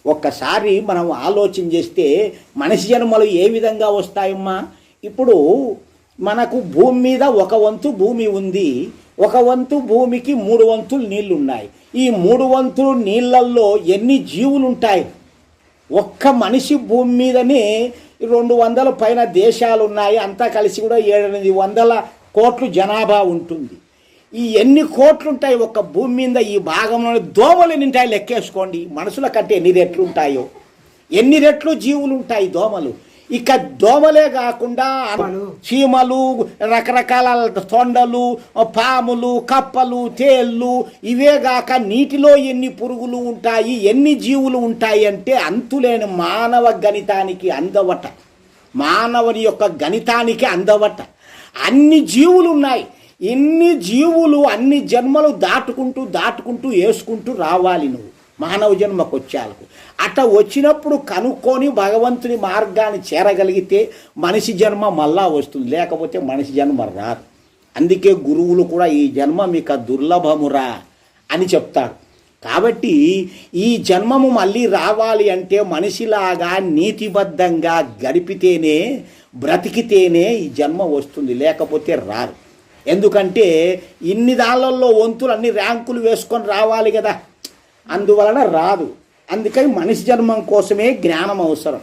ఒక్కసారి మనం ఆలోచన చేస్తే మనిషి జన్మలు ఏ విధంగా వస్తాయమ్మా? ఇప్పుడు మనకు భూమి మీద ఒక వంతు భూమి ఉంది, ఒక వంతు భూమికి 3 వంతులు నీళ్లు ఉన్నాయి. ఈ 3 వంతులు నీళ్ళల్లో ఎన్ని జీవులు ఉంటాయి? ఒక్క మనిషి భూమి మీదనే 200 పైన దేశాలు ఉన్నాయి. అంతా కలిసి కూడా 700 కోట్లు జనాభా ఉంటుంది. ఈ ఎన్ని కోట్లు ఉంటాయి ఒక్క భూమి మీద? ఈ భాగంలో దోమలు ఎన్ని ఉంటాయి లెక్కేసుకోండి. మనుషుల కంటే ఎన్ని రెట్లు ఉంటాయో, ఎన్ని రెట్లు జీవులు ఉంటాయి దోమలు. ఇక దోమలే కాకుండా చీమలు, రకరకాల తొండలు, పాములు, కప్పలు, తేళ్ళు, ఇవే కాక నీటిలో ఎన్ని పురుగులు ఉంటాయి, ఎన్ని జీవులు ఉంటాయి అంటే అంతులేని మానవ గణితానికి అందవట. మానవుని యొక్క గణితానికి అందవట. అన్ని జీవులు ఉన్నాయి. ఇన్ని జీవులు అన్ని జన్మలు దాటుకుంటూ వేసుకుంటూ రావాలి నువ్వు మానవ జన్మకు వచ్చేందుకు. అట్లా వచ్చినప్పుడు కనుక్కొని భగవంతుని మార్గాన్ని చేరగలిగితే మనిషి జన్మ మళ్ళా వస్తుంది, లేకపోతే మనిషి జన్మ రాదు. అందుకే గురువులు కూడా ఈ జన్మ మీకు దుర్లభమురా అని చెప్తారు. కాబట్టి ఈ జన్మము మళ్ళీ రావాలి అంటే మనిషిలాగా నీతిబద్ధంగా గడిపితేనే, బ్రతికితేనే ఈ జన్మ వస్తుంది, లేకపోతే రాదు. ఎందుకంటే ఇన్ని దాళ్ళల్లో వంతులు అన్ని ర్యాంకులు వేసుకొని రావాలి కదా, అందువలన రాదు. అందుకని మనిషి జన్మం కోసమే జ్ఞానం అవసరం.